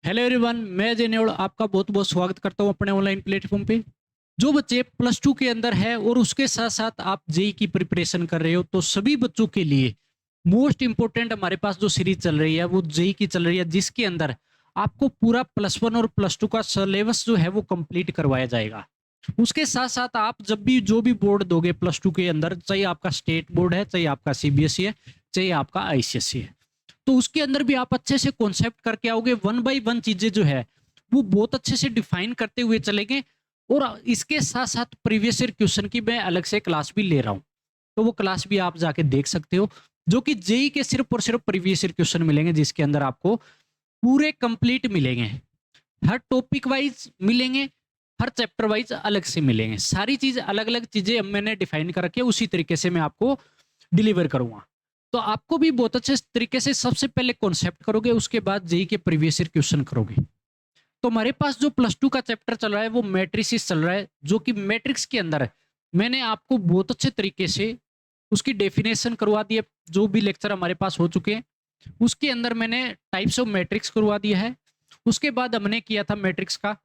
Hello everyone, मैं अजय नेवड़ आपका बहुत बहुत स्वागत करता हूं अपने ऑनलाइन प्लेटफॉर्म पे। जो बच्चे प्लस टू के अंदर है और उसके साथ साथ आप जेई की प्रिपरेशन कर रहे हो, तो सभी बच्चों के लिए मोस्ट इंपोर्टेंट हमारे पास जो सीरीज चल रही है वो जेई की चल रही है, जिसके अंदर आपको पूरा प्लस वन और प्लस टू का सिलेबस जो है वो कंप्लीट करवाया जाएगा। उसके साथ साथ आप जब भी जो भी बोर्ड दोगे प्लस टू के अंदर, चाहे आपका स्टेट बोर्ड है, चाहे आपका सीबीएसई है, चाहे आपका आईसीएसई है, तो उसके अंदर भी आप अच्छे से कॉन्सेप्ट करके आओगे। वन बाय वन चीजें जो है वो बहुत अच्छे से डिफाइन करते हुए चलेंगे। और इसके साथ साथ प्रीवियस ईयर क्वेश्चन की मैं अलग से क्लास भी ले रहा हूँ, तो वो क्लास भी आप जाके देख सकते हो, जो कि जेई के सिर्फ और सिर्फ प्रीवियस ईयर क्वेश्चन मिलेंगे, जिसके अंदर आपको पूरे कंप्लीट मिलेंगे। हर टॉपिक वाइज मिलेंगे, हर चैप्टर वाइज अलग से मिलेंगे। सारी चीज अलग अलग चीजें मैंने डिफाइन कर रखी है, उसी तरीके से मैं आपको डिलीवर करूंगा। तो आपको भी बहुत अच्छे तरीके से सबसे पहले कॉन्सेप्ट करोगे, उसके बाद जेई के प्रीवियस ईयर क्वेश्चन करोगे। तो हमारे पास जो प्लस टू का चैप्टर चल रहा है वो मैट्रिसेस चल रहा है, जो कि मैट्रिक्स के अंदर मैंने आपको बहुत अच्छे तरीके से उसकी डेफिनेशन करवा दी है। जो भी लेक्चर हमारे पास हो चुके हैं उसके अंदर मैंने टाइप्स ऑफ मैट्रिक्स करवा दिया है। उसके बाद हमने किया था मैट्रिक्स का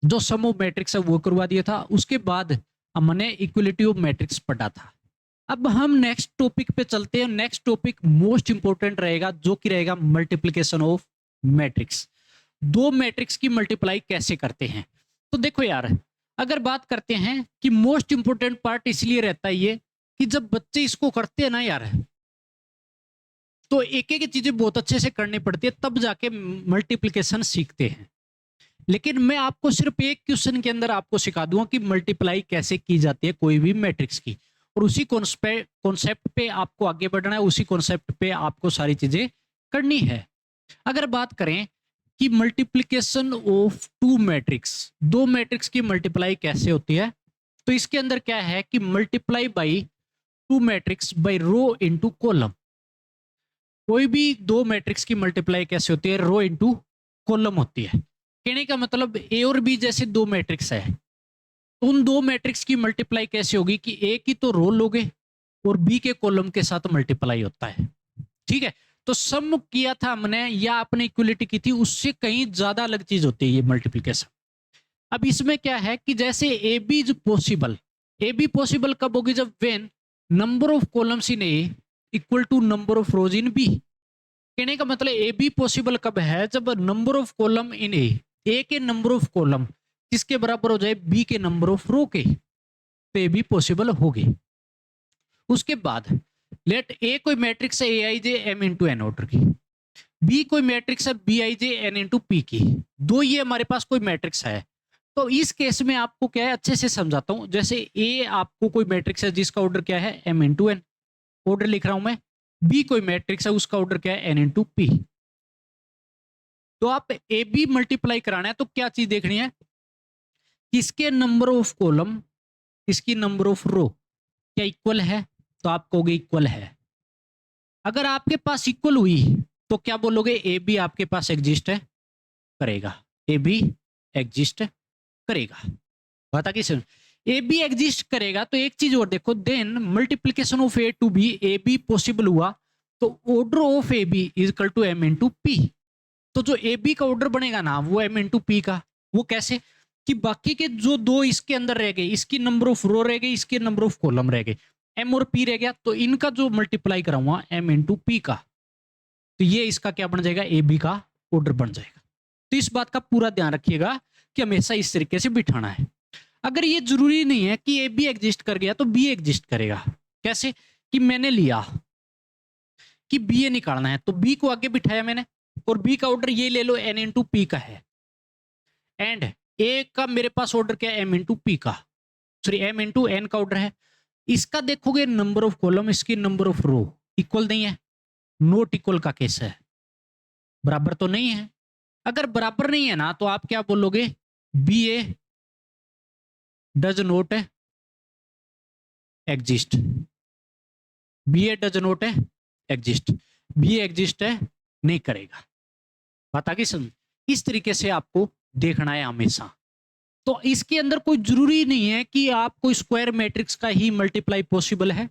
जो सम ऑफ मैट्रिक्स है वो करवा दिया था। उसके बाद हमने इक्वलिटी ऑफ मैट्रिक्स पढ़ा था। अब हम नेक्स्ट टॉपिक पे चलते हैं। नेक्स्ट टॉपिक मोस्ट इंपोर्टेंट रहेगा, जो कि रहेगा मल्टीप्लिकेशन ऑफ मैट्रिक्स। दो मैट्रिक्स की मल्टीप्लाई कैसे करते हैं। तो देखो यार, अगर बात करते हैं कि मोस्ट इंपोर्टेंट पार्ट इसलिए रहता है ये कि जब बच्चे इसको करते हैं ना यार, तो एक एक चीजें बहुत अच्छे से करनी पड़ती है, तब जाके मल्टीप्लिकेशन सीखते हैं। लेकिन मैं आपको सिर्फ एक क्वेश्चन के अंदर आपको सिखा दूंगा कि मल्टीप्लाई कैसे की जाती है कोई भी मैट्रिक्स की, और उसी कॉन्सेप्ट पे आपको आगे बढ़ना है, उसी कॉन्सेप्ट पे आपको सारी चीजें करनी है। अगर बात करें कि मल्टीप्लिकेशन ऑफ टू मैट्रिक्स, दो मैट्रिक्स की मल्टीप्लाई कैसे होती है, तो इसके अंदर क्या है कि multiply by two matrix by rho into column. कोई भी दो मैट्रिक्स की मल्टीप्लाई कैसे होती है, रो इनटू कॉलम होती है। कहने का मतलब ए और बी जैसे दो मैट्रिक्स है, उन दो मैट्रिक्स की मल्टीप्लाई कैसे होगी कि ए की तो रो लोगे और बी के कॉलम के साथ मल्टीप्लाई होता है। ठीक है, तो सम किया था हमने या आपने इक्वलिटी की थी, उससे कहीं ज्यादा अलग चीज होती है ये मल्टीप्लिकेशन। अब इसमें क्या है कि जैसे A B is possible, A B possible कब होगी, जब when number of columns in A equal to number of rows in B. कहने का मतलब ए बी पॉसिबल कब है, जब number of column in A के नंबर ऑफ कॉलम किसके बराबर हो जाए, बी के नंबर ऑफ रो के, तो ए बी पॉसिबल होगी। उसके बाद लेट ए कोई मैट्रिक्स है A I J M into N order की, बी कोई मैट्रिक्स है B I J N into P की। दो ये हमारे पास कोई मैट्रिक्स है। तो इस केस में आपको क्या है, अच्छे से समझाता हूं। जैसे ए आपको कोई मैट्रिक्स है जिसका ऑर्डर क्या है, एम इंटू एन, ऑर्डर लिख रहा हूं मैं। बी कोई मैट्रिक्स है, उसका ऑर्डर क्या है, एन इंटू पी। तो आप ए बी मल्टीप्लाई कराना है तो क्या चीज देखनी है, किसके नंबर ऑफ कॉलम, इसकी नंबर ऑफ रो क्या इक्वल है, तो आप कहोगे इक्वल है। अगर आपके पास इक्वल हुई तो क्या बोलोगे, ए बी आपके पास एग्जिस्ट है, करेगा, ए बी एग्जिस्ट करेगा। बता कि ए बी एग्जिस्ट करेगा। तो एक चीज और देखो, then multiplication of A to B, A B possible हुआ तो order of A B is equal to M into P. तो जो ए बी का ऑर्डर बनेगा ना वो एम इंटू पी का। वो कैसे कि बाकी के जो दो इसके अंदर रह गए, इसकी नंबर ऑफ रो रह गई, इसके नंबर ऑफ कॉलम रह गए, एम और पी रह गया, तो इनका जो मल्टीप्लाई कराऊंगा एम इंटू पी का, तो ये इसका क्या बन जाएगा, ए बी का ऑर्डर बन जाएगा। तो इस बात का पूरा ध्यान रखिएगा कि हमेशा इस तरीके से बिठाना है। अगर ये जरूरी नहीं है कि ए बी एग्जिस्ट कर गया तो बी एग्जिस्ट करेगा। कैसे कि मैंने लिया कि बी ए निकालना है, तो बी को आगे बिठाया मैंने, और बी का ऑर्डर ये ले लो एन इंटू पी का है, एंड ए का मेरे पास ऑर्डर क्या है, एम इंटू पी का, सॉरी एम इंटू एन का ऑर्डर है। इसका देखोगे नंबर ऑफ कॉलम, इसकी नंबर ऑफ रो इक्वल नहीं है, नोट इक्वल का केस है, बराबर तो नहीं है। अगर बराबर नहीं है ना तो आप क्या बोलोगे, B A does not exist, B A does not exist, B exist है नहीं करेगा। बात आगे समझ, इस तरीके से आपको देखना है हमेशा। तो इसके अंदर कोई जरूरी नहीं है कि आपको स्क्वायर मैट्रिक्स का ही मल्टीप्लाई पॉसिबल है,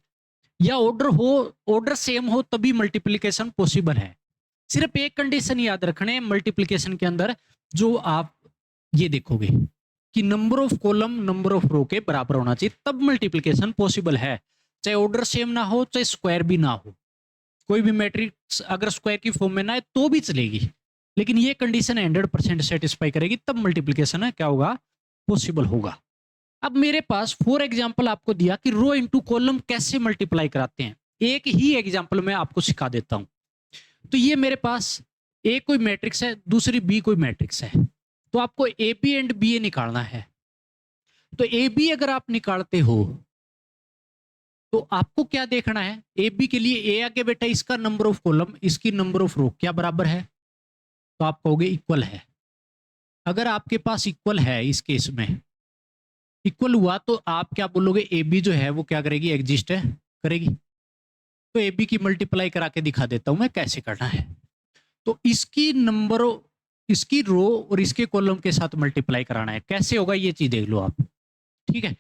या ऑर्डर हो, ऑर्डर सेम हो तभी मल्टीप्लिकेशन पॉसिबल है। सिर्फ एक कंडीशन याद रखने मल्टीप्लिकेशन के अंदर, जो आप ये देखोगे कि number of column number of row के बराबर होना चाहिए, तब मल्टीप्लिकेशन पॉसिबल है। चाहे ऑर्डर सेम ना हो, चाहे स्क्वायर भी ना हो, कोई भी मैट्रिक्स अगर स्क्वायर की फॉर्म में ना है तो भी चलेगी, लेकिन ये कंडीशन 100% सेटिस्फाई करेगी, तब मल्टीप्लिकेशन है क्या होगा, पॉसिबल होगा। अब मेरे पास फॉर एग्जांपल आपको दिया कि रो इनटू कॉलम कैसे मल्टीप्लाई कराते हैं, एक ही एग्जांपल में आपको सिखा देता हूं। तो ये मेरे पास ए कोई मैट्रिक्स है, दूसरी बी कोई मैट्रिक्स है, तो आपको ए बी एंड बी ए निकालना है। तो ए बी अगर आप निकालते हो तो आपको क्या देखना है, ए बी के लिए ए आगे बेटा इसका नंबर ऑफ कॉलम इसकी नंबर ऑफ रो क्या बराबर है, तो आप कहोगे इक्वल है। अगर आपके पास इक्वल है, इस केस में इक्वल हुआ, तो आप क्या बोलोगे, ए बी जो है वो क्या करेगी, एग्जिस्ट है करेगी। तो ए बी की मल्टीप्लाई करा के दिखा देता हूं मैं कैसे करना है। तो इसकी नंबर, इसकी रो और इसके कॉलम के साथ मल्टीप्लाई कराना है, कैसे होगा ये चीज देख लो आप। ठीक है,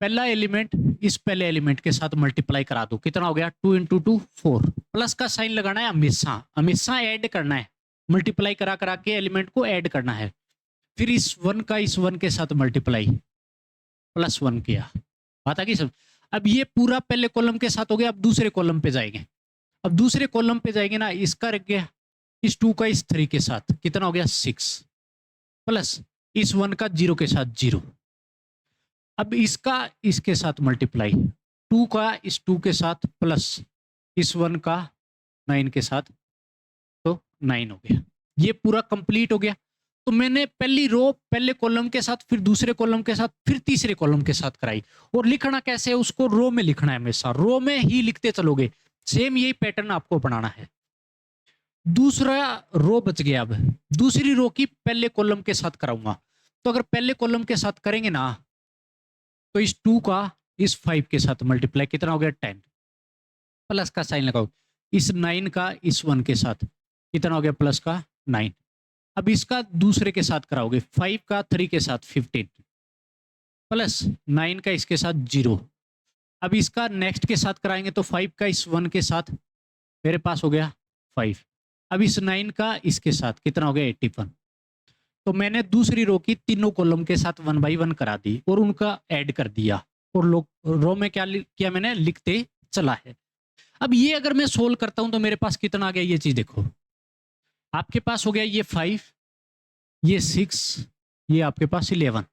पहला एलिमेंट इस पहले एलिमेंट के साथ मल्टीप्लाई करा दो, कितना हो गया 2 इंटू 2 4, प्लस का साइन लगाना है, हमेशा हमेशा ऐड करना है, मल्टीप्लाई करा करा के एलिमेंट को ऐड करना है। फिर इस वन का इस वन के साथ मल्टीप्लाई, +1 किया, बात आ गई सब। अब ये पूरा पहले कॉलम के साथ हो गया, अब दूसरे कॉलम पे जाएंगे। अब दूसरे कॉलम पे जाएंगे ना, इसका रख गया इस 2 का इस 3 के साथ, कितना हो गया 6, प्लस इस 1 का 0 के साथ 0। अब इसका इसके साथ मल्टीप्लाई, 2 का इस 2 के साथ, प्लस इस 1 का 9 के साथ, तो 9 हो गया। ये पूरा कंप्लीट हो गया। तो मैंने पहली रो पहले कॉलम के साथ, फिर दूसरे कॉलम के साथ, फिर तीसरे कॉलम के साथ कराई। और लिखना कैसे है, उसको रो में लिखना है, हमेशा रो में ही लिखते चलोगे। सेम यही पैटर्न आपको अपनाना है। दूसरा रो बच गया, अब दूसरी रो की पहले कॉलम के साथ कराऊंगा। तो अगर पहले कॉलम के साथ करेंगे ना, तो इस 2 का इस 5 के साथ मल्टीप्लाई, कितना हो गया 10, प्लस का साइन लगाओ, इस 9 का इस 1 के साथ, कितना हो गया प्लस का 9। अब इसका दूसरे के साथ कराओगे, 5 का 3 के साथ 15, प्लस 9 का इसके साथ 0। अब इसका नेक्स्ट के साथ कराएंगे, तो 5 का इस 1 के साथ, मेरे पास हो गया 5। अब इस 9 का इसके साथ, कितना हो गया 81। तो मैंने दूसरी रो की तीनों कॉलम के साथ 1 बाई 1 करा दी और उनका ऐड कर दिया, और रो में क्या किया मैंने, लिखते चला है। अब ये अगर मैं सोल्व करता हूं तो मेरे पास कितना आ गया, ये चीज देखो। आपके पास हो गया ये 5, ये 6, ये आपके पास 11,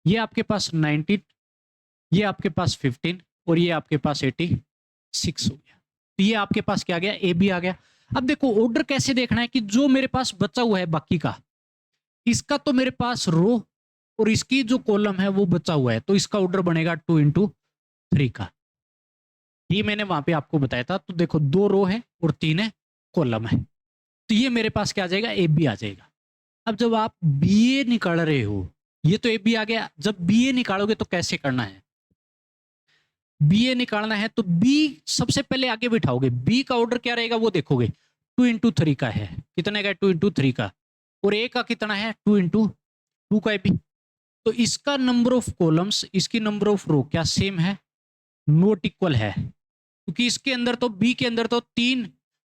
ये आपके पास 19, ये आपके पास 15, और ये आपके पास 86 हो गया। तो ये आपके पास क्या आ गया, ए बी आ गया। अब देखो ऑर्डर कैसे देखना है, कि जो मेरे पास बचा हुआ है बाकी का, इसका तो मेरे पास रो और इसकी जो कॉलम है वो बचा हुआ है, तो इसका ऑर्डर बनेगा 2 इंटू 3 का। ये मैंने वहां पे आपको बताया था। तो देखो 2 रो है और 3 है कॉलम है, तो ये मेरे पास क्या आ जाएगा, ए बी आ जाएगा। अब जब आप बी ए निकाल रहे हो, ये तो ए बी आ गया, जब बी ए निकालोगे तो कैसे करना है, बी ए निकालना है तो बी सबसे पहले आगे बिठाओगे, बी का ऑर्डर क्या रहेगा वो देखोगे, 2 इंटू 3 का है, कितने का, 2 इंटू 3 का, और ए का कितना है 2 इंटू 2 का ए बी। तो इसका नंबर ऑफ कॉलम्स इसकी नंबर ऑफ रो क्या सेम है, नोट इक्वल है, क्योंकि इसके अंदर तो बी के अंदर तो 3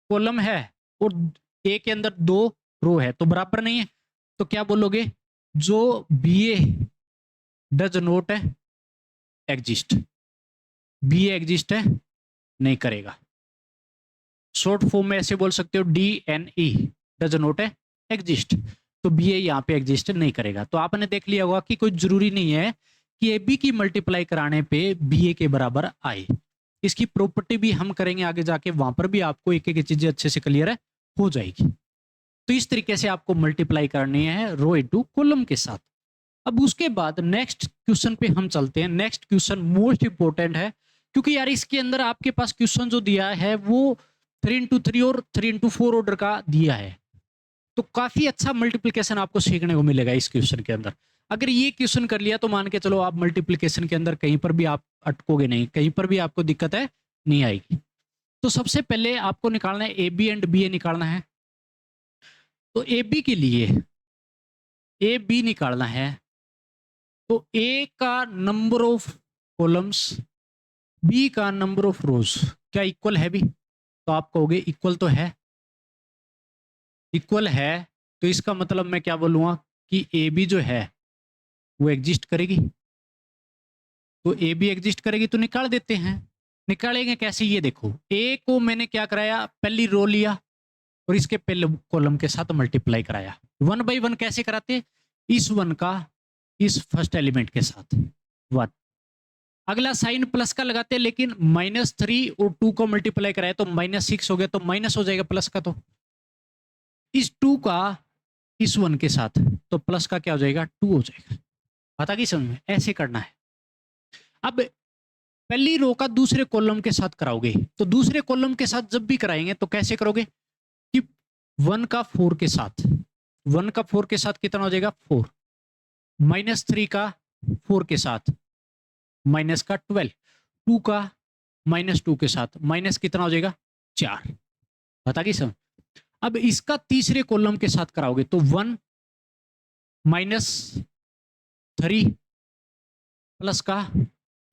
कॉलम है और ए के अंदर 2 रो है, तो बराबर नहीं है। तो क्या बोलोगे, जो B A does not exist, B A exist है नहीं करेगा। शॉर्ट फॉर्म में ऐसे बोल सकते हो, D N E does not exist, तो बी ए यहाँ पे एग्जिस्ट नहीं करेगा। तो आपने देख लिया होगा कि कोई जरूरी नहीं है कि ए बी की मल्टीप्लाई कराने पे बी ए के बराबर आए। इसकी प्रॉपर्टी भी हम करेंगे आगे जाके, वहां पर भी आपको एक एक चीजें अच्छे से क्लियर हो जाएगी। तो इस तरीके से आपको मल्टीप्लाई करनी है रो इनटू कॉलम के साथ। अब उसके बाद नेक्स्ट क्वेश्चन पे हम चलते हैं। नेक्स्ट क्वेश्चन मोस्ट इंपोर्टेंट है, क्योंकि यार इसके अंदर आपके पास क्वेश्चन जो दिया है वो 3 इंटू 3 और 3 इंटू 4 ऑर्डर का दिया है, तो काफी अच्छा मल्टीप्लिकेशन आपको सीखने को मिलेगा इस क्वेश्चन के अंदर। अगर ये क्वेश्चन कर लिया तो मान के चलो आप मल्टीप्लिकेशन के अंदर कहीं पर भी आप अटकोगे नहीं, कहीं पर भी आपको दिक्कत है नहीं आएगी। तो सबसे पहले आपको निकालना है ए बी एंड बी ए निकालना है। तो ए बी के लिए ए बी निकालना है, तो ए का नंबर ऑफ कॉलम्स बी का नंबर ऑफ रोज क्या इक्वल है भी, तो आप कहोगे इक्वल तो है, इक्वल है तो इसका मतलब मैं क्या बोलूँगा कि ए बी जो है वो एग्जिस्ट करेगी। तो ए बी एग्जिस्ट करेगी तो निकाल देते हैं। निकालेंगे कैसे, ये देखो, ए को मैंने क्या कराया, पहली रो लिया और इसके पहले कॉलम के साथ मल्टीप्लाई कराया। 1/1 कैसे कराते, इस 1 का इस फर्स्ट एलिमेंट के साथ 1। अगला साइन प्लस का लगाते हैं, लेकिन -3 और 2 को मल्टीप्लाई कराया तो -6 हो गया, तो माइनस हो जाएगा प्लस का। तो इस 2 का इस 1 के साथ, तो प्लस का क्या हो जाएगा, 2 हो जाएगा। पता की समझ में, ऐसे करना है। अब पहली रो का दूसरे कॉलम के साथ कराओगे, तो दूसरे कॉलम के साथ जब भी कराएंगे तो कैसे करोगे कि 1 का 4 के साथ, 1 का 4 के साथ कितना हो जाएगा 4, -3 का 4 के साथ माइनस का 12, 2 का -2 के साथ माइनस कितना हो जाएगा 4। बता गई समझ। अब इसका तीसरे कॉलम के साथ कराओगे तो 1 -3 प्लस का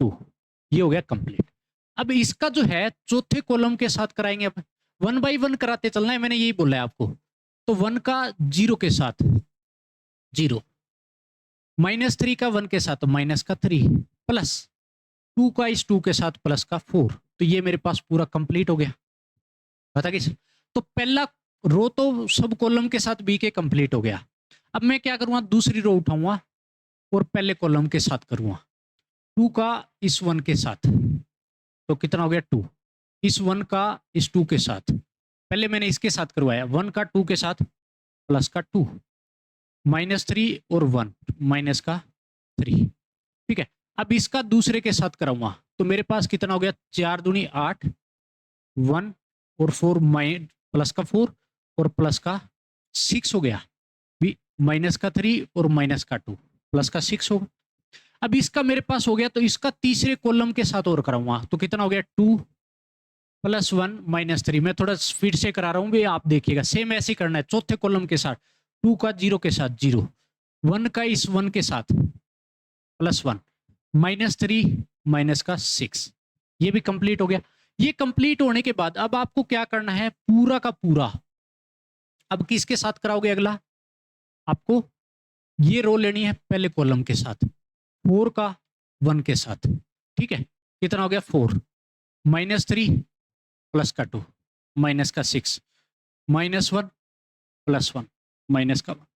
2, ये हो गया कंप्लीट। अब इसका जो है चौथे कॉलम के साथ कराएंगे, अब 1/1 कराते चलना है, मैंने यही बोला है आपको। तो 1 का 0 के साथ 0, -3 का 1 के साथ माइनस का 3, प्लस 2 का इस 2 के साथ प्लस का 4, तो ये मेरे पास पूरा कंप्लीट हो गया। बता किस, तो पहला रो तो सब कॉलम के साथ बी के कंप्लीट हो गया। अब मैं क्या करूंगा, दूसरी रो उठाऊंगा और पहले कॉलम के साथ करूंगा 2 का इस 1 के साथ, तो कितना हो गया 2, इस 1 का इस 2 के साथ, पहले मैंने इसके साथ करवाया 1 का 2 के साथ प्लस का 2, -3 और 1 माइनस का 3, ठीक है। अब इसका दूसरे के साथ कराऊंगा तो मेरे पास कितना हो गया, 4 दूनी 8, 1 और 4 प्लस का 4 और प्लस का 6 हो गया, माइनस का 3 और माइनस का 2 प्लस का 6 होगा। अब इसका मेरे पास हो गया, तो इसका तीसरे कॉलम के साथ और कराऊंगा तो कितना हो गया 2 + 1 -3। मैं थोड़ा स्पीड से करा रहा हूं भी, आप देखिएगा सेम ऐसे ही करना है। चौथे कॉलम के साथ 2 का 0 के साथ 0, 1 का इस 1 के साथ +1, -3 माइनस का 6, ये भी कंप्लीट हो गया। ये कंप्लीट होने के बाद अब आपको क्या करना है, पूरा का पूरा अब किसके साथ कराओगे, अगला आपको ये रो लेनी है पहले कॉलम के साथ 4 का 1 के साथ, ठीक है। कितना हो गया 4, -3 प्लस का 2 माइनस का 6, -1 +1 माइनस का 1,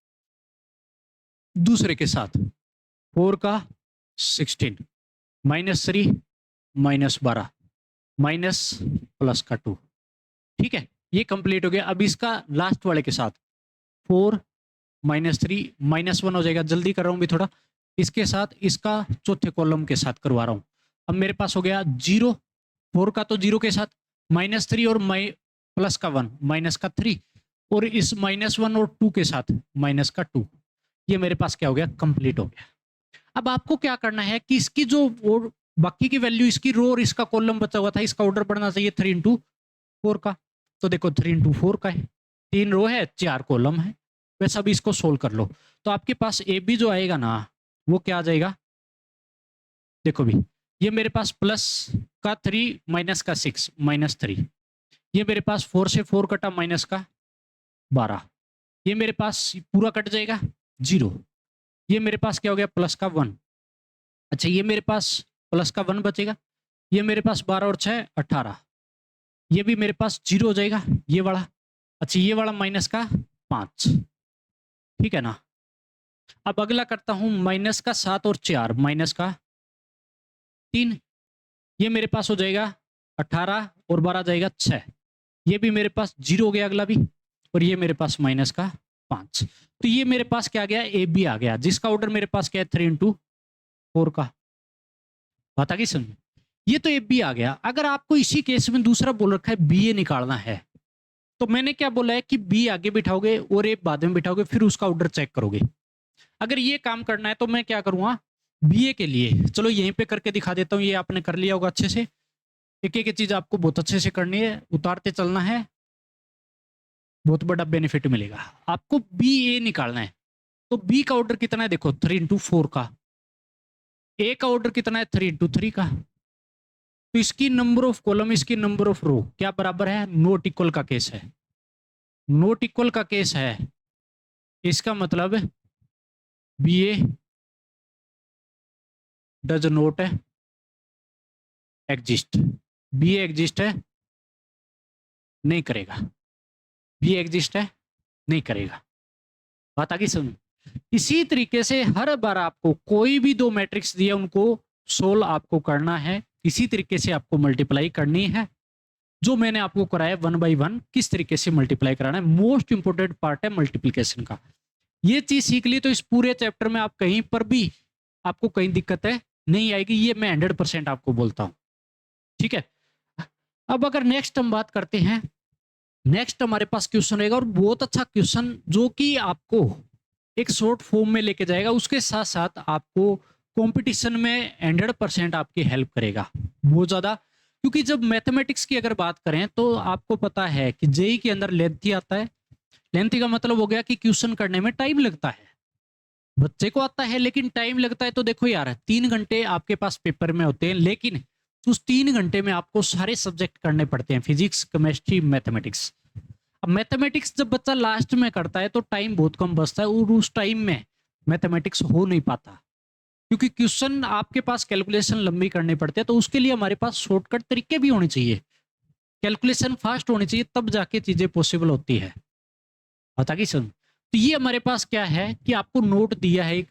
दूसरे के साथ 4 का 16, -3 -12 माइनस प्लस का 2, ठीक है। ये कंप्लीट हो गया। अब इसका लास्ट वाले के साथ 4 -3 -1 हो जाएगा, जल्दी कर रहा हूं भी थोड़ा। इसके साथ इसका चौथे कॉलम के साथ करवा रहा हूं। अब मेरे पास हो गया 0, 4 का तो 0 के साथ -3 और प्लस का 1 माइनस का 3, और इस -1 और 2 के साथ माइनस का 2, ये मेरे पास क्या हो गया, कंप्लीट हो गया। अब आपको क्या करना है कि इसकी जो और बाकी की वैल्यू, इसकी रो और इसका कॉलम बचा हुआ था, इसका ऑर्डर पड़ना चाहिए 3 × 4 का। तो देखो 3 × 4 का है, 3 रो है 4 कॉलम है, वैसा भी इसको सोल्व कर लो। तो आपके पास ए बी जो आएगा ना, वो क्या आ जाएगा, देखो भी, ये मेरे पास प्लस का 3 माइनस का 6 -3, ये मेरे पास 4 से 4 कटा माइनस का 12, ये मेरे पास पूरा कट जाएगा 0, ये मेरे पास क्या हो गया प्लस का 1, अच्छा ये मेरे पास प्लस का 1 बचेगा, ये मेरे पास 12 और 6 18, ये भी मेरे पास 0 हो जाएगा ये वाला, अच्छा ये वाला माइनस का 5, ठीक है ना। अब अगला करता हूं माइनस का 7 और 4 माइनस का 3, ये मेरे पास हो जाएगा 18 और 12 जाएगा 6, ये भी मेरे पास 0 हो गया अगला भी, और ये मेरे पास माइनस का 5। तो ये मेरे पास क्या आ गया, ए बी आ गया, जिसका ऑर्डर मेरे पास क्या है 3 × 4 का। बात आ गई समझ में, ये तो ए बी आ गया। अगर आपको इसी केस में दूसरा बोल रखा है बी ए निकालना है, तो मैंने क्या बोला है कि बी आगे बिठाओगे और ए बाद में बिठाओगे, फिर उसका ऑर्डर चेक करोगे। अगर ये काम करना है तो मैं क्या करूंगा, बी ए के लिए चलो यहीं पे करके दिखा देता हूँ, ये आपने कर लिया होगा अच्छे से। एक एक चीज आपको बहुत अच्छे से करनी है, उतारते चलना है, बहुत बड़ा बेनिफिट मिलेगा आपको। बी ए निकालना है तो बी का ऑर्डर कितना है, देखो 3 × 4 का, ए का ऑर्डर कितना है 3 × 3 का, तो इसकी नंबर ऑफ कॉलम इसकी नंबर ऑफ रो क्या बराबर है, नॉट इक्वल का केस है। नॉट इक्वल का केस है, इसका मतलब B A does not exist, B A exist है नहीं करेगा, बी एग्जिस्ट है नहीं करेगा। बात आगे सुन। इसी तरीके से हर बार आपको कोई भी दो मैट्रिक्स दिया उनको सोल्व आपको करना है, इसी तरीके से आपको मल्टीप्लाई करनी है। जो मैंने आपको कराया 1 बाई 1 किस तरीके से मल्टीप्लाई कराना है, मोस्ट इंपोर्टेंट पार्ट है मल्टीप्लीकेशन का। ये चीज सीख ली तो इस पूरे चैप्टर में आप कहीं पर भी आपको कहीं दिक्कत है नहीं आएगी, ये मैं 100% आपको बोलता हूं। ठीक है, अब अगर नेक्स्ट हम बात करते हैं, नेक्स्ट हमारे पास क्वेश्चन रहेगा और बहुत अच्छा क्वेश्चन जो कि आपको एक शॉर्ट फॉर्म में लेके जाएगा, उसके साथ साथ आपको कंपटीशन में 100% आपकी हेल्प करेगा बहुत ज्यादा। क्योंकि जब मैथमेटिक्स की अगर बात करें तो आपको पता है कि जेई के अंदर लेंथी आता है। लेंथी का मतलब हो गया कि क्वेश्चन करने में टाइम लगता है, बच्चे को आता है लेकिन टाइम लगता है। तो देखो यार 3 घंटे आपके पास पेपर में होते हैं, लेकिन उस 3 घंटे में आपको सारे सब्जेक्ट करने पड़ते हैं, फिजिक्स केमिस्ट्री मैथमेटिक्स। अब मैथमेटिक्स जब बच्चा लास्ट में करता है तो टाइम बहुत कम बचता है और उस टाइम में मैथमेटिक्स हो नहीं पाता, क्योंकि क्वेश्चन आपके पास कैलकुलेशन लंबी करनी पड़ती है। तो उसके लिए हमारे पास शॉर्टकट तरीके भी होने चाहिए, कैलकुलेशन फास्ट होनी चाहिए, तब जाके चीजें पॉसिबल होती है। बता कि सुन, तो ये हमारे पास क्या है कि आपको नोट दिया है एक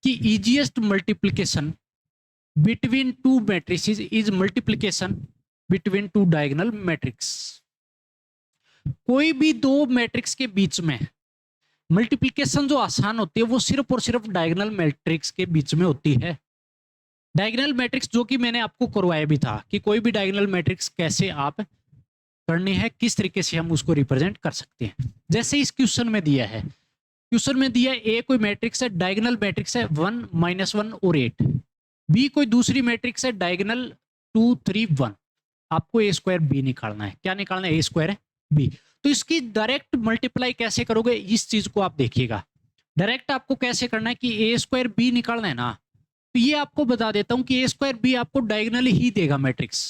कि easiest multiplication between two matrices is multiplication between two diagonal matrix. कोई भी दो मैट्रिक्स के बीच में मल्टीप्लिकेशन जो आसान होती है वो सिर्फ और सिर्फ डायगोनल मैट्रिक्स के बीच में होती है। डायगोनल मैट्रिक्स जो कि मैंने आपको करवाया भी था कि कोई भी डायगोनल मैट्रिक्स कैसे आप करनी है, किस तरीके से हम उसको रिप्रेजेंट कर सकते हैं। जैसे इस क्वेश्चन में दिया है, क्वेश्चन में दिया ए कोई मैट्रिक्स है, डायगोनल मैट्रिक्स है 1 -1 और 8। बी कोई दूसरी मैट्रिक्स है, डायगोनल 2 3 1। आपको ए स्क्वायर बी निकालना है। क्या निकालना है? ए स्क्वायर है बी। तो इसकी डायरेक्ट मल्टीप्लाई कैसे करोगे, इस चीज को आप देखिएगा। डायरेक्ट आपको कैसे करना है कि ए स्क्वायर बी निकालना है ना, तो ये आपको बता देता हूं कि ए स्क्वायर बी आपको डायगोनल ही देगा मैट्रिक्स।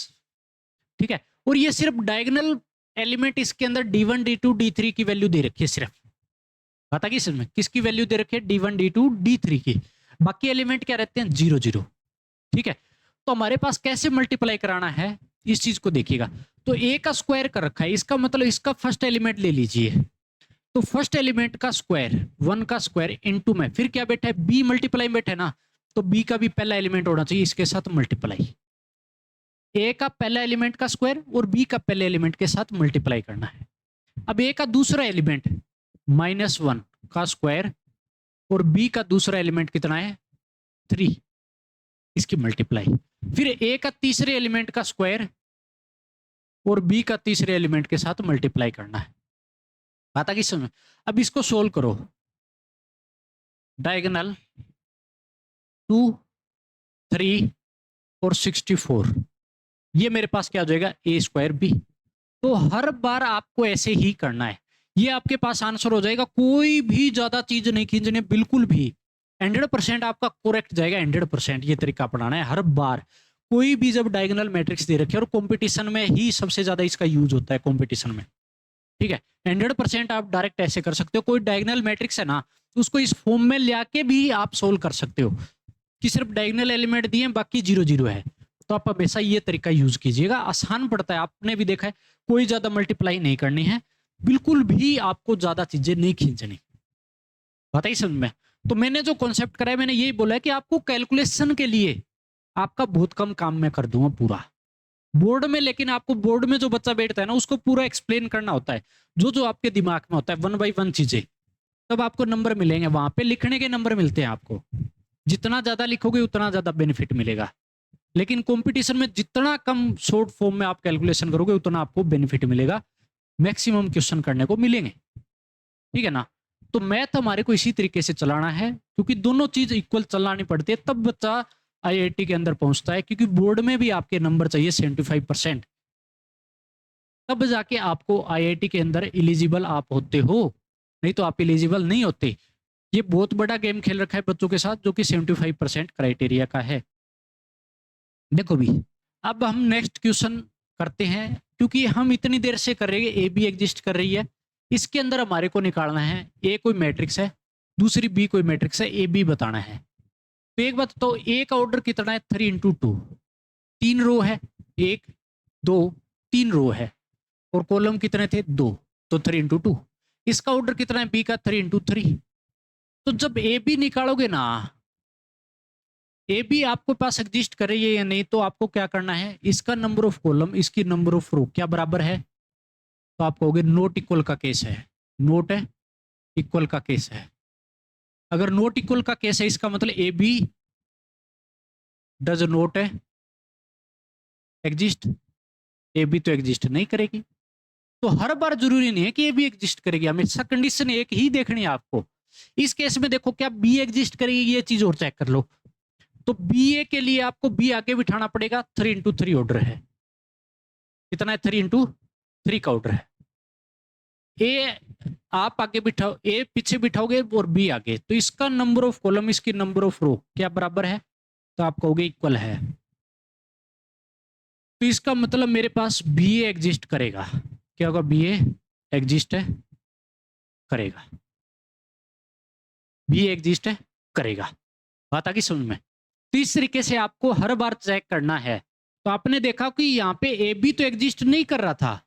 ठीक है, और ये सिर्फ डायगोनल एलिमेंट इसके अंदर d1 d2 d3 की वैल्यू दे रखी है सिर्फ। पता कि इसमें किसकी वैल्यू दे रखी है? d1 d2 d3 की। बाकी एलिमेंट क्या रहते हैं? 0 0। ठीक है, तो हमारे पास कैसे मल्टीप्लाई कराना है इस चीज को देखिएगा। तो ए का स्क्वायर कर रखा है, इसका मतलब इसका फर्स्ट एलिमेंट ले लीजिए। तो फर्स्ट एलिमेंट का स्क्वायर 1 का स्क्वायर इनटू में फिर क्या बैठा है? बी मल्टीप्लाई बैठा है ना, तो बी का भी पहला एलिमेंट होना चाहिए इसके साथ मल्टीप्लाई। ए का पहला एलिमेंट का स्क्वायर और बी का पहले एलिमेंट के साथ मल्टीप्लाई करना है। अब ए का दूसरा एलिमेंट -1 का स्क्वायर और बी का दूसरा एलिमेंट कितना है? 3, इसकी मल्टीप्लाई। फिर ए का तीसरे एलिमेंट का स्क्वायर और बी का तीसरे एलिमेंट के साथ मल्टीप्लाई करना है। बात आ गई समझ? अब इसको सोल्व करो। डायगोनल 2 3 और 64, ये मेरे पास क्या हो जाएगा? ए स्क्वायर बी। तो हर बार आपको ऐसे ही करना है, ये आपके पास आंसर हो जाएगा। कोई भी ज्यादा चीज नहीं खींचनी, बिल्कुल भी 100% आपका करेक्ट जाएगा। 100% ये तरीका अपनाना है हर बार। कोई भी जब डायगोनल मैट्रिक्स दे रखे और कंपटीशन में ही सबसे ज्यादा इसका यूज होता है, कंपटीशन में। ठीक है, 100% आप डायरेक्ट ऐसे कर सकते हो। कोई डायगोनल मैट्रिक्स है ना, उसको इस फॉर्म में लाके भी आप सोल्व कर सकते हो कि सिर्फ डायगोनल एलिमेंट दिए बाकी 0 0 है। तो आप हमेशा ये तरीका यूज कीजिएगा, आसान पड़ता है। आपने भी देखा है, कोई ज्यादा मल्टीप्लाई नहीं करनी है, बिल्कुल भी आपको ज्यादा चीजें नहीं खींचनी। बताइए समझ में? तो मैंने जो कॉन्सेप्ट कराया, मैंने यही बोला है कि आपको कैलकुलेशन के लिए आपका बहुत कम काम मैं कर दूंगा पूरा बोर्ड में। लेकिन आपको बोर्ड में जो बच्चा बैठता है ना, उसको पूरा एक्सप्लेन करना होता है, जो जो आपके दिमाग में होता है 1 बाई 1 चीजें, तब आपको नंबर मिलेंगे। वहां पे लिखने के नंबर मिलते हैं आपको। जितना ज्यादा लिखोगे उतना ज्यादा बेनिफिट मिलेगा, लेकिन कंपटीशन में जितना कम शॉर्ट फॉर्म में आप कैलकुलेशन करोगे उतना आपको बेनिफिट मिलेगा, मैक्सिमम क्वेश्चन करने को मिलेंगे। ठीक है ना? तो मैथ हमारे को इसी तरीके से चलाना है, क्योंकि दोनों चीज इक्वल चलानी पड़ती है, तब बच्चा आईआईटी के अंदर पहुंचता है। क्योंकि बोर्ड में भी आपके नंबर चाहिए 75%, तब जाके आपको आईआईटी के अंदर एलिजिबल आप होते हो, नहीं तो आप एलिजिबल नहीं होते। ये बहुत बड़ा गेम खेल रखा है बच्चों के साथ, जो कि 75% क्राइटेरिया का है। देखो भी, अब हम नेक्स्ट क्वेश्चन करते हैं, क्योंकि हम इतनी देर से कर रहे हैं, ए बी एग्जिस्ट कर रही है, इसके अंदर हमारे को निकालना है ए कोई मैट्रिक्स है, दूसरी बी कोई मैट्रिक्स है, ए बी बताना है। तो एक बात तो ए का ऑर्डर कितना है 3x2, 3 रो है, 1 2 3 रो है और कॉलम कितने थे 2, तो 3x2। इसका ऑर्डर कितना है बी का 3x3। तो जब ए बी निकालोगे ना, ए बी आपके पास एग्जिस्ट कर रही है या नहीं, तो आपको क्या करना है, इसका नंबर ऑफ कॉलम इसकी नंबर ऑफ रो क्या बराबर है, तो आप कहोगे नोट इक्वल का केस है, नोट है इक्वल का केस है। अगर नोट इक्वल का केस है इसका मतलब ए बी डज नोट है एग्जिस्ट, ए बी तो एग्जिस्ट नहीं करेगी। तो हर बार जरूरी नहीं है कि ए बी एग्जिस्ट करेगी, हमेशा कंडीशन एक ही देखनी है आपको। इस केस में देखो क्या बी एग्जिस्ट करेगी, ये चीज और चेक कर लो। तो बी ए के लिए आपको बी आगे बिठाना पड़ेगा, 3x3 ऑर्डर है, कितना है 3x3 का ऑर्डर है। ए आप आगे बिठाओ, ए पीछे बिठाओगे और बी आगे, तो इसका नंबर ऑफ कॉलम इसकी नंबर ऑफ रो क्या बराबर है, तो आप कहोगे इक्वल है। तो इसका मतलब मेरे पास बी ए एग्जिस्ट करेगा, क्या होगा बी ए एग्जिस्ट है करेगा, बी ए एग्जिस्ट है करेगा। बात आ गई समझ में। तो इस तरीके से आपको हर बार चेक करना है। तो आपने देखा कि यहाँ पे ए बी तो एग्जिस्ट नहीं कर रहा था,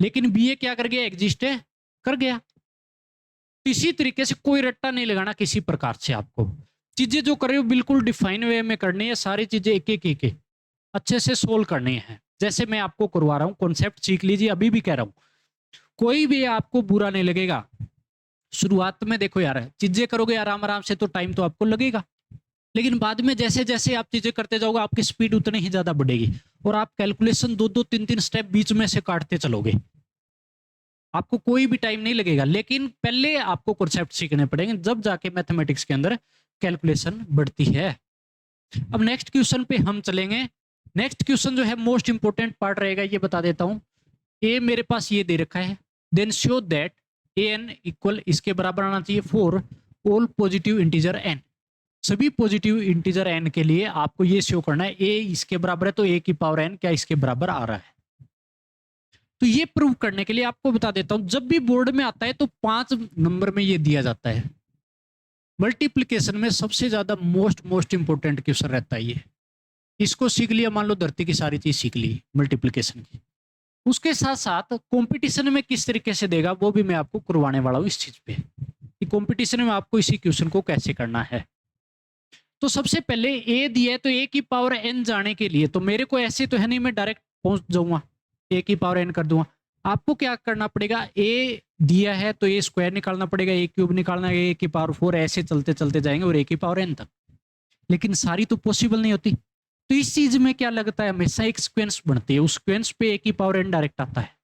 लेकिन बी ए क्या कर गया, एग्जिस्ट है कर गया। तो इसी तरीके से कोई रट्टा नहीं लगाना किसी प्रकार से, आपको चीजें जो कर रहे हो बिल्कुल डिफाइन वे में करनी है, सारी चीजें एक एक अच्छे से सोल्व करनी है। जैसे मैं आपको करवा रहा हूँ, कॉन्सेप्ट सीख लीजिए, अभी भी कह रहा हूँ, कोई भी आपको बुरा नहीं लगेगा। शुरुआत में देखो यार चीजें करोगे आराम आराम से तो टाइम तो आपको लगेगा, लेकिन बाद में जैसे जैसे आप चीजें करते जाओगे आपकी स्पीड उतनी ही ज्यादा बढ़ेगी और आप कैलकुलेशन 2-2 3-3 स्टेप बीच में से काटते चलोगे, आपको कोई भी टाइम नहीं लगेगा। लेकिन पहले आपको कॉन्सेप्ट सीखने पड़ेंगे, जब जाके मैथमेटिक्स के अंदर कैलकुलेशन बढ़ती है। अब नेक्स्ट क्वेश्चन पे हम चलेंगे। नेक्स्ट क्वेश्चन जो है मोस्ट इंपोर्टेंट पार्ट रहेगा, ये बता देता हूं। ए मेरे पास ये दे रखा है, then show that A N equal इसके बराबर आना चाहिए for all positive integer N. सभी पॉजिटिव इंटीजर एन के लिए आपको ये शो करना है ए इसके बराबर है तो ए की पावर एन क्या इसके बराबर आ रहा है। तो ये प्रूव करने के लिए आपको बता देता हूं, जब भी बोर्ड में आता है तो 5 नंबर में ये दिया जाता है। मल्टीप्लिकेशन में सबसे ज्यादा मोस्ट इंपोर्टेंट क्वेश्चन रहता है ये। इसको सीख लिया, मान लो धरती की सारी चीज सीख ली मल्टीप्लिकेशन की, उसके साथ साथ कंपटीशन में किस तरीके से देगा वो भी मैं आपको करवाने वाला हूं इस चीज पे, कि कंपटीशन में आपको इसी क्वेश्चन को कैसे करना है। तो सबसे पहले ए दिया है तो ए की पावर एन जाने के लिए, तो मेरे को ऐसे तो है नहीं मैं डायरेक्ट पहुंच जाऊंगा ए की पावर एन कर दूंगा। आपको क्या करना पड़ेगा, ए दिया है तो ए स्क्वायर निकालना पड़ेगा, ए क्यूब निकालना है, ए की पावर 4, ऐसे चलते चलते जाएंगे और ए की पावर एन तक। लेकिन सारी तो पॉसिबल नहीं होती, तो इस चीज में क्या लगता है हमेशा एक सीक्वेंस बनती है, उस सीक्वेंस पे ए की पावर एन डायरेक्ट आता है।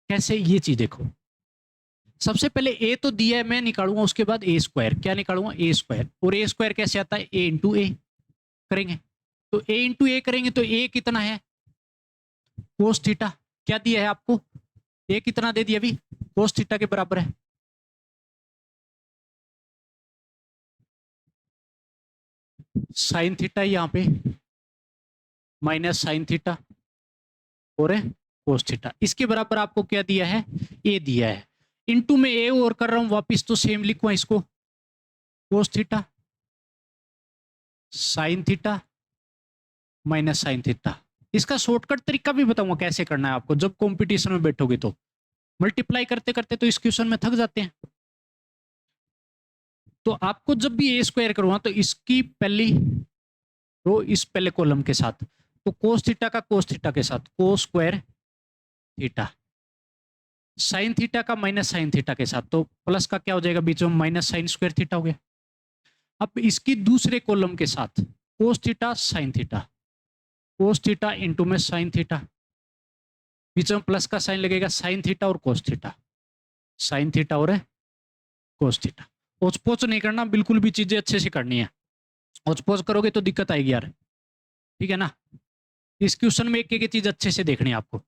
कैसे, ये चीज देखो। सबसे पहले ए तो दिया है मैं निकालूंगा, उसके बाद ए स्क्वायर, क्या निकालूंगा ए स्क्वायर, और ए स्क्वायर कैसे आता है ए इंटू ए करेंगे। तो ए इंटू ए करेंगे तो ए कितना है कोस थीटा, क्या दिया है आपको ए कितना दे दिया अभी, कोस थीटा के बराबर है। साइन थीटा यहाँ पे माइनस साइन थीटा और कोस थीटा, इसके बराबर आपको क्या दिया है ए दिया है। इनटू में ए और कर रहा हूं वापिस, तो सेम लिखूं इसको कोस theta sine theta minus sine theta. इसका शॉर्टकट तरीका भी बताऊंगा कैसे करना है आपको, जब कंपटीशन में बैठोगे तो मल्टीप्लाई करते करते तो इस क्वेश्चन में थक जाते हैं। तो आपको जब भी ए स्क्वायर करवा तो इसकी पहली रो इस पहले कॉलम के साथ, तो कोस थीटा का कोस थीटा के साथ cos square theta, sine theta का माइनस साइन थीटा के साथ, तो प्लस का क्या हो जाएगा बीच में माइनस साइन स्क्वायर थीटा हो गया। अब इसकी दूसरे कॉलम के साथ कोस theta sine theta, cos theta into में साइन थीटा, बीच में प्लस का साइन लगेगा साइन थीटा और कोस थीटा, साइन थीटा और कोस थीटा। ओच पोच नहीं करना, बिल्कुल भी चीजें अच्छे से करनी है, ओच पोच करोगे तो दिक्कत आएगी यार, ठीक है ना। इस क्वेश्चन में एक एक चीज अच्छे से देखनी है आपको।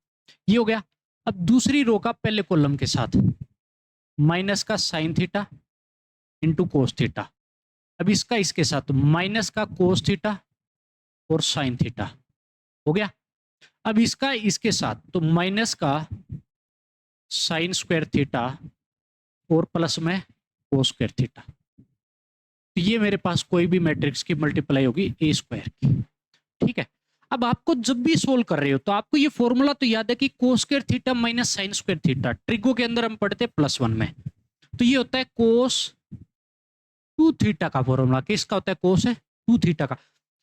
ये हो गया। अब दूसरी रो का पहले कॉलम के साथ माइनस का sine theta into cos theta, अब इसका इसके साथ माइनस का कोस थीटा और साइन थीटा हो गया। अब इसका इसके साथ तो माइनस का साइन स्क्वायर थीटा और प्लस में कोस स्क्वायर थीटा। तो ये मेरे पास कोई भी मैट्रिक्स की मल्टीप्लाई होगी ए स्क्वायर की। ठीक है, अब आपको जब भी सोल्व कर रहे हो तो आपको ये फॉर्मूला तो याद है कि cos square theta minus sine square theta, trigo के अंदर हम पढ़ते हैं +1 में। तो ये होता है कोस 2 थीटा का फॉर्मूला। किसका होता है? कोस है 2 थीटा का।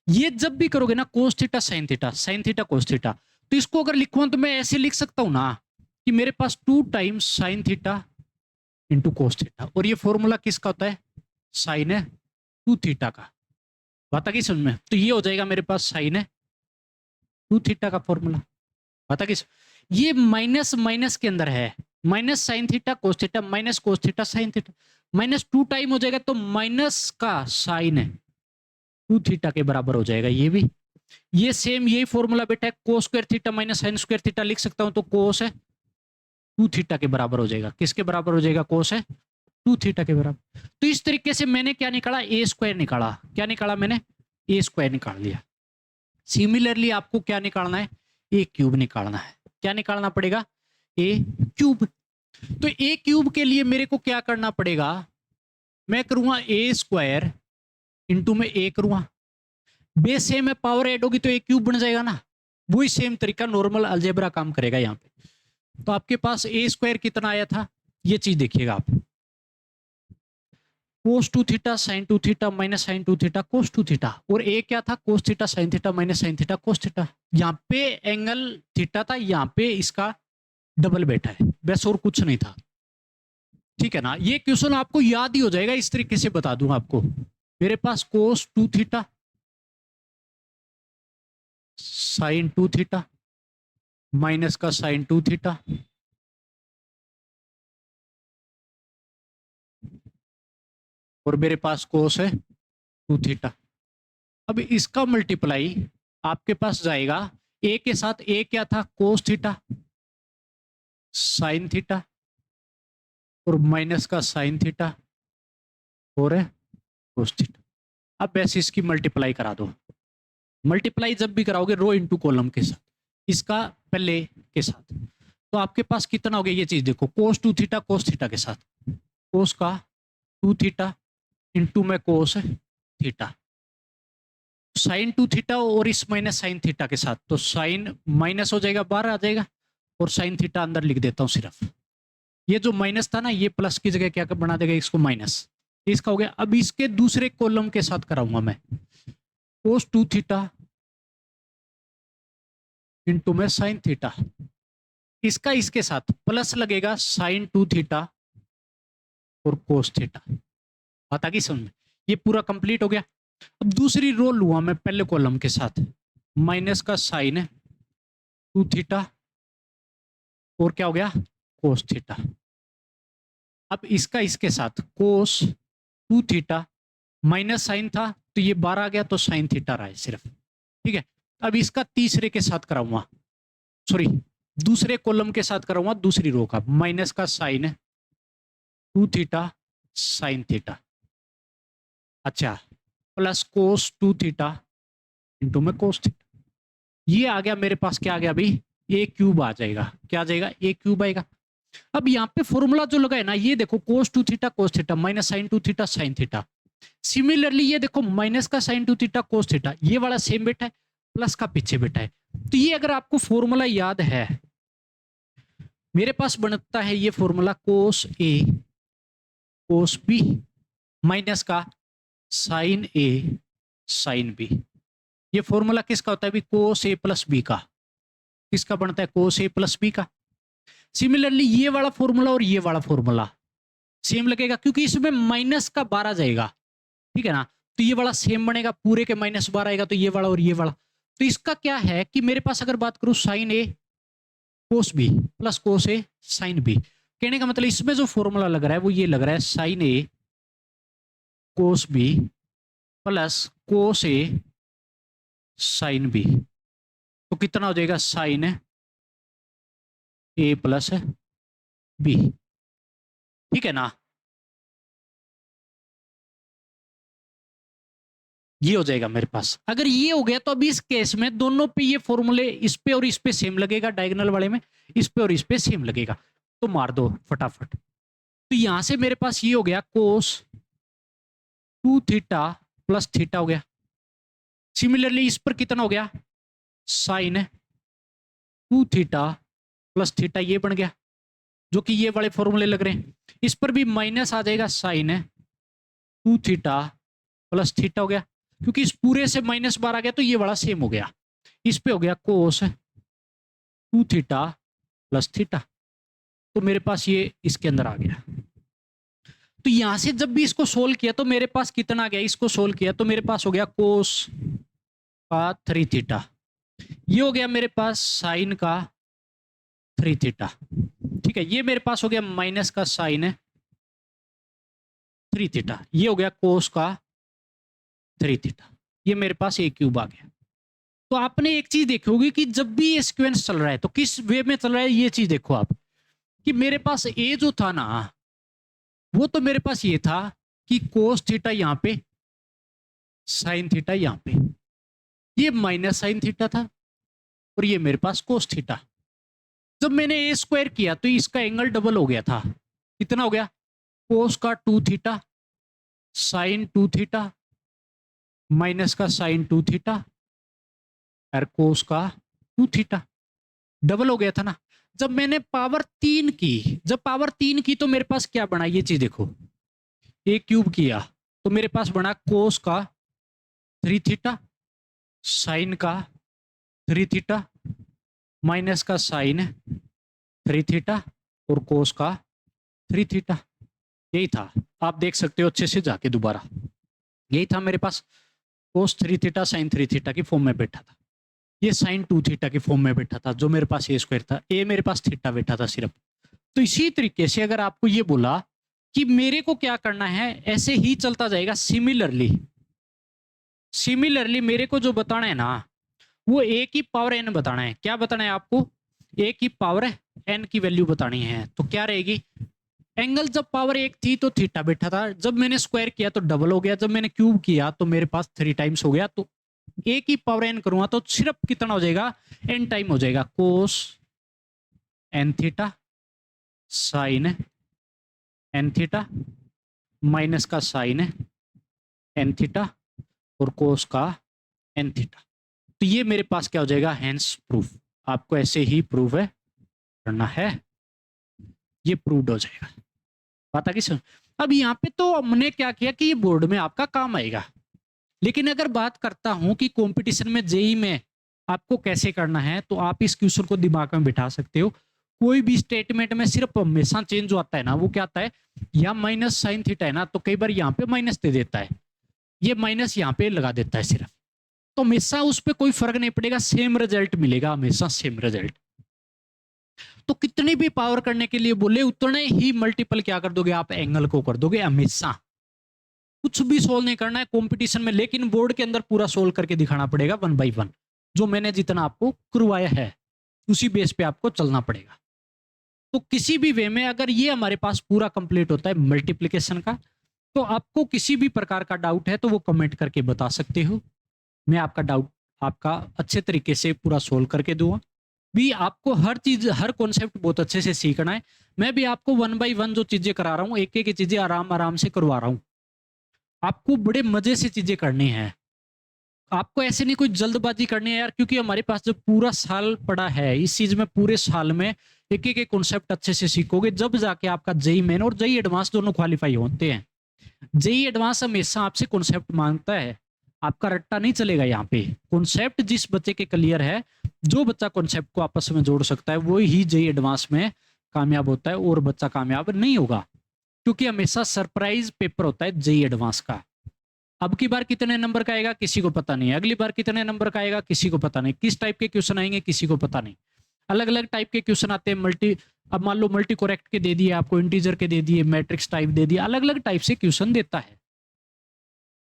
ये जब भी करोगे ना कोस theta sine theta, sine theta cos theta, तो इसको अगर लिखूं तो मैं ऐसे लिख सकता हूं ना कि मेरे पास 2 times sine theta into cos theta, और ये फॉर्मूला किसका होता है? साइन है 2 थीटा का। बात आ गई समझ में? तो ये हो जाएगा मेरे पास साइन है 2 थीटा का फॉर्मूला। बात आ गई? ये माइनस माइनस के अंदर है, minus sine theta cos theta minus cos theta sine theta, minus 2 time हो जाएगा तो माइनस का साइन है 2 थीटा के बराबर हो जाएगा ये भी। ये सेम यही फॉर्मूला बेटा है, cos square theta minus sine square theta लिख सकता हूं, तो कोस है 2 थीटा के बराबर हो जाएगा। किसके बराबर हो जाएगा? कोस है 2 थीटा के बराबर। तो इस तरीके से मैंने क्या निकाला? ए स्क्वायर निकाला। क्या निकाला मैंने? ए स्क्वायर निकाल लिया। सिमिलरली आपको क्या निकालना है? ए क्यूब निकालना है। क्या निकालना पड़ेगा? ए क्यूब। तो ए क्यूब के लिए मेरे को क्या करना पड़ेगा? मैं करूंगा ए स्क्वायर इंटू में ए करूंगा, बेस सेम है, पावर ऐड होगी तो ए क्यूब बन जाएगा ना। वही सेम तरीका नॉर्मल अलजेब्रा काम करेगा यहाँ पे। तो आपके पास ए स्क्वायर कितना आया था? ये चीज देखिएगा आप, cos 2 theta sine 2 theta minus sine 2 theta cos 2 theta, और ए क्या था? Cos theta sine theta minus sine theta cos theta. यहाँ पे एंगल थीटा था, यहाँ पे इसका डबल बैठा है, बस और कुछ नहीं था। ठीक है ना? ये क्वेश्चन आपको याद ही हो जाएगा, इस तरीके से बता दूं आपको। मेरे पास कोस 2 थीटा साइन 2 थीटा माइनस का साइन 2 थीटा, और मेरे पास कोस है 2 थीटा। अब इसका मल्टीप्लाई आपके पास जाएगा ए के साथ। ए क्या था? कोस थीटा साइन थीटा और माइनस का साइन थीटा और है कोस थीटा। अब वैसे इसकी मल्टीप्लाई करा दो। मल्टीप्लाई जब भी कराओगे रो इंटू कॉलम के साथ, इसका पहले के साथ, तो आपके पास कितना हो गया? ये चीज देखो, कोस 2 थीटा कोस थीटा के साथ, कोस का 2 थीटा इंटू में कोस थीटा, साइन 2 थीटा और इस माइनस साइन थीटा के साथ, तो साइन माइनस हो जाएगा, बाहर आ जाएगा, और साइन थीटा अंदर लिख देता हूं सिर्फ। ये जो माइनस था ना, ये प्लस की जगह क्या बना देगा? इसको माइनस। इसका हो गया। अब इसके दूसरे कॉलम के साथ कराऊंगा मैं, कोस 2 थीटा इंटू में साइन थीटा, इसका इसके साथ प्लस लगेगा साइन 2 थीटा और कोस थीटा। बात आ गई समझ में? ये पूरा कंप्लीट हो गया। अब दूसरी रो लूंगा मैं पहले कॉलम के साथ, माइनस का साइन 2 थीटा और क्या हो गया? Cos theta. अब इसका इसके साथ कोस 2 थीटा माइनस साइन था तो ये 12 आ गया, तो साइन थीटा रहा है सिर्फ। ठीक है, अब इसका तीसरे के साथ कराऊंगा, सॉरी दूसरे कॉलम के साथ कराऊंगा, दूसरी रो का, माइनस का साइन 2 थीटा साइन थीटा, अच्छा, प्लस कोस 2 थीटा इंटू में कोस थीटा। ये आ गया मेरे पास। क्या आ गया भाई? ए क्यूब आ जाएगा। क्या आ जाएगा? ए क्यूब आएगा। अब यहाँ पे फॉर्मूला जो लगा है ना, ये देखो cos 2 theta cos theta minus sine 2 theta sine theta. Similarly ये देखो माइनस का साइन 2 थीटा कोस थीटा, ये वाला सेम बैठा है, प्लस का पीछे बैठा है। तो ये अगर आपको फॉर्मूला याद है, मेरे पास बनता है ये फॉर्मूला कोस ए कोस बी माइनस का साइन ए साइन बी। ये फॉर्मूला किसका होता है भी? कोस ए प्लस बी का। किसका बनता है? कोस ए प्लस बी का। सिमिलरली ये वाला फॉर्मूला और ये वाला फॉर्मूला सेम लगेगा, क्योंकि इसमें माइनस का 12 जाएगा। ठीक है ना? तो ये वाला सेम बनेगा, पूरे के माइनस 12 आएगा, तो ये वाला और ये वाला। तो इसका क्या है कि मेरे पास अगर बात करूं साइन ए कोस बी प्लस कोस ए साइन बी, कहने का मतलब इसमें जो फॉर्मूला लग रहा है वो ये लग रहा है साइन ए कोस बी प्लस कोस ए साइन बी। तो कितना हो जाएगा? साइन ए प्लस बी। ठीक है ना? ये हो जाएगा मेरे पास। अगर ये हो गया तो अभी इस केस में दोनों पे ये फॉर्मूले, इस पे और इस पे सेम लगेगा, डायगोनल वाले में इस पे और इस पे सेम लगेगा। तो मार दो फटाफट। तो यहां से मेरे पास ये हो गया कोस 2 थीटा प्लस थीटा हो गया। सिमिलरली इस पर कितना हो गया, साइन 2 थीटा प्लस थीटा, ये बन गया, जो कि ये वाले फॉर्मूले लग रहे हैं। इस पर भी माइनस आ जाएगा, साइन 2 थीटा प्लस थीटा हो गया, क्योंकि इस पूरे से माइनस बार आ गया तो ये वाला सेम हो गया। इस पे हो गया कोस 2 थीटा प्लस थीटा, तो मेरे पास ये इसके अंदर आ गया। तो यहां से जब भी इसको सोल्व किया तो मेरे पास कितना आ गया, इसको सोल्व किया तो मेरे पास हो गया कोस का 3 थीटा, ये हो गया मेरे पास साइन का 3 थीटा, ठीक है। ये मेरे पास हो गया माइनस का साइन 3 थीटा, ये हो गया कोस का 3 थीटा, ये मेरे पास ए क्यूब आ गया। तो आपने एक चीज देखी होगी कि जब भी ये सीक्वेंस चल रहा है तो किस वे में चल रहा है, ये चीज देखो आप, कि मेरे पास ए जो था ना, वो तो मेरे पास ये था कि कोस थीटा यहां पे, साइन थीटा यहां पे, ये माइनस साइन थीटा था, और ये मेरे पास कोस थीटा। जब मैंने ए स्क्वायर किया तो इसका एंगल डबल हो गया था, कितना हो गया, कोस का 2 थीटा साइन 2 थीटा माइनस का साइन 2 थीटा और कोस का 2 थीटा, डबल हो गया था ना। जब मैंने पावर 3 की, जब पावर 3 की तो मेरे पास क्या बना, ये चीज देखो, ए क्यूब किया तो मेरे पास बना कोस का 3 थीटा साइन का 3 थीटा माइनस का साइन 3 थीटा और कोस का 3 थीटा। यही था, आप देख सकते हो अच्छे से जाके दोबारा, यही था मेरे पास, कोस 3 थीटा साइन 3 थीटा की फॉर्म में बैठा था, ये साइन 2 थीटा की फॉर्म में बैठा था, जो मेरे पास ए स्क्वायर था, ए मेरे पास थीटा बैठा था सिर्फ। तो इसी तरीके से अगर आपको ये बोला कि मेरे को क्या करना है, ऐसे ही चलता जाएगा। सिमिलरली मेरे को जो बताना है ना, वो ए की पावर एन बताना है। क्या बताना है आपको, ए की पावर एन की वैल्यू बतानी है। तो क्या रहेगी, एंगल जब पावर 1 थी तो थीटा बैठा था, जब मैंने स्क्वायर किया तो डबल हो गया, जब मैंने क्यूब किया तो मेरे पास 3 टाइम्स हो गया। तो ए की पावर एन करूंगा तो सिर्फ कितना हो जाएगा, एन टाइम हो जाएगा, cos N theta sine N theta minus का साइन एन थीटा और कोस का एन थीटा। तो ये मेरे पास क्या हो जाएगा, हेंस प्रूफ। आपको ऐसे ही प्रूफ है करना है, ये प्रूव्ड हो जाएगा। बात आगे सुन। अब यहाँ पे तो हमने क्या किया कि ये बोर्ड में आपका काम आएगा, लेकिन अगर बात करता हूं कि कंपटीशन में जेई में आपको कैसे करना है, तो आप इस क्वेश्चन को दिमाग में बिठा सकते हो। कोई भी स्टेटमेंट में सिर्फ हमेशा चेंज जो आता है ना, वो क्या आता है, या माइनस साइन थीटा है ना, तो कई बार यहाँ पे माइनस दे देता है, ये माइनस यहाँ पे लगा देता है सिर्फ, तो हमेशा उस पर कोई फर्क नहीं पड़ेगा, सेम रिजल्ट मिलेगा, हमेशा सेम रिजल्ट। तो कितनी भी पावर करने के लिए बोले उतने ही मल्टीपल क्या कर दोगे आप, एंगल को कर दोगे हमेशा। कुछ भी सोल्व नहीं करना है कंपटीशन में, लेकिन बोर्ड के अंदर पूरा सोल्व करके दिखाना पड़ेगा 1 बाय 1, जो मैंने जितना आपको करवाया है उसी बेस पे आपको चलना पड़ेगा। तो किसी भी वे में अगर ये हमारे पास पूरा कंप्लीट होता है मल्टीप्लिकेशन का, तो आपको किसी भी प्रकार का डाउट है तो वो कमेंट करके बता सकते हो, मैं आपका डाउट आपका अच्छे तरीके से पूरा सोल्व करके दूंगा। भी आपको हर चीज, हर कॉन्सेप्ट बहुत अच्छे से सीखना है। मैं भी आपको 1 बाय 1 जो चीजें करा रहा हूँ, एक एक चीजें आराम आराम से करवा रहा हूँ, आपको बड़े मजे से चीजें करनी है। आपको ऐसे नहीं कोई जल्दबाजी करनी है यार, क्योंकि हमारे पास जो पूरा साल पड़ा है इस चीज में, पूरे साल में एक एक कॉन्सेप्ट अच्छे से सीखोगे, जब जाके आपका जेई मेन और जेई एडवांस दोनों क्वालिफाई होते हैं। जेई एडवांस हमेशा आपसे कॉन्सेप्ट मांगता है, आपका रट्टा नहीं चलेगा यहाँ पे। कॉन्सेप्ट जिस बच्चे के क्लियर है, जो बच्चा कॉन्सेप्ट को आपस में जोड़ सकता है, वो ही जेई एडवांस में कामयाब होता है, और बच्चा कामयाब नहीं होगा, क्योंकि हमेशा सरप्राइज पेपर होता है जेई एडवांस का। अब की बार कितने नंबर का आएगा किसी को पता नहीं, अगली बार कितने नंबर का आएगा किसी को पता नहीं, किस टाइप के क्वेश्चन आएंगे किसी को पता नहीं, अलग अलग टाइप के क्वेश्चन आते हैं। अब मान लो मल्टी करेक्ट के दे दिए आपको, इंटीजर के दे दिए, मैट्रिक्स टाइप दे दिए, अलग अलग टाइप से क्वेश्चन देता है।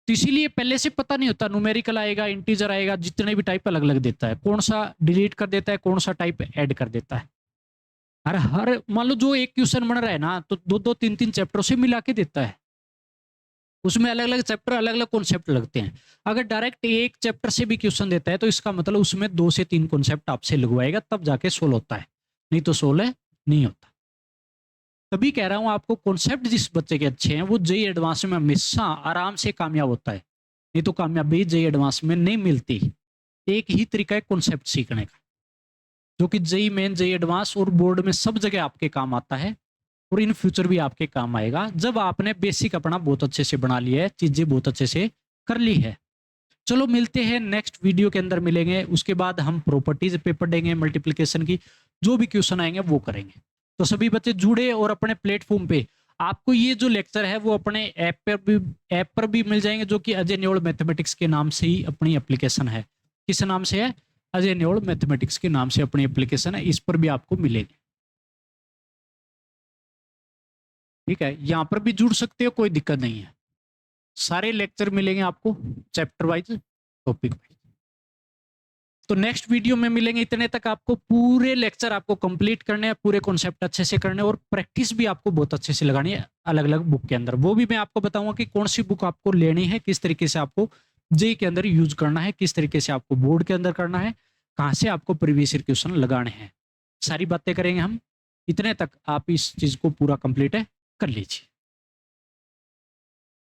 तो इसीलिए पहले से पता नहीं होता, न्यूमेरिकल आएगा, इंटीजर आएगा, जितने भी टाइप अलग अलग देता है, कौन सा डिलीट कर देता है, कौन सा टाइप ऐड कर देता है। हर मान लो जो एक क्वेश्चन बन रहा है ना, तो 2-2 3-3 चैप्टरों से मिला के देता है, उसमें अलग अलग चैप्टर अलग अलग कॉन्सेप्ट लगते हैं। अगर डायरेक्ट एक चैप्टर से भी क्वेश्चन देता है तो इसका मतलब उसमें 2 से 3 कॉन्सेप्ट आपसे लगवाएगा, तब जाके सोल्व होता है, नहीं तो सोल्व नहीं होता। तभी कह रहा हूं आपको, कॉन्सेप्ट जिस बच्चे के अच्छे हैं वो जेईई एडवांस में हमेशा आराम से कामयाब होता है। नहीं तो कामयाबी जेईई एडवांस में नहीं मिलती। एक ही तरीका है कॉन्सेप्ट सीखने का, जो कि जेईई मेन, जेईई एडवांस और बोर्ड में सब जगह आपके काम आता है और इन फ्यूचर भी आपके काम आएगा जब आपने बेसिक अपना बहुत अच्छे से बना लिया है, चीजें बहुत अच्छे से कर ली है। चलो मिलते हैं नेक्स्ट वीडियो के अंदर मिलेंगे, उसके बाद हम प्रॉपर्टीज पे पढ़ेंगे, मल्टीप्लिकेशन की जो भी क्वेश्चन आएंगे वो करेंगे। तो सभी बच्चे जुड़े और अपने प्लेटफॉर्म पे आपको ये जो लेक्चर है वो अपने ऐप पर भी मिल जाएंगे, जो कि अजय न्योल मैथमेटिक्स के नाम से ही अपनी एप्लीकेशन है। किस नाम से है? अजय न्योल मैथमेटिक्स के नाम से अपनी एप्लीकेशन है, इस पर भी आपको मिलेगी। ठीक है, यहां पर भी जुड़ सकते हो, कोई दिक्कत नहीं है। सारे लेक्चर मिलेंगे आपको चैप्टर वाइज, टॉपिक वाइज। तो नेक्स्ट वीडियो में मिलेंगे। इतने तक आपको पूरे लेक्चर आपको कंप्लीट करने हैं, पूरे कॉन्सेप्ट अच्छे से करने, और प्रैक्टिस भी आपको बहुत अच्छे से लगानी है अलग अलग बुक के अंदर। वो भी मैं आपको बताऊंगा कि कौन सी बुक आपको लेनी है, किस तरीके से आपको जेईई के अंदर यूज करना है, किस तरीके से आपको बोर्ड के अंदर करना है, कहाँ से आपको प्रीवियस ईयर क्वेश्चन लगाने हैं, सारी बातें करेंगे हम। इतने तक आप इस चीज को पूरा कंप्लीट है कर लीजिए।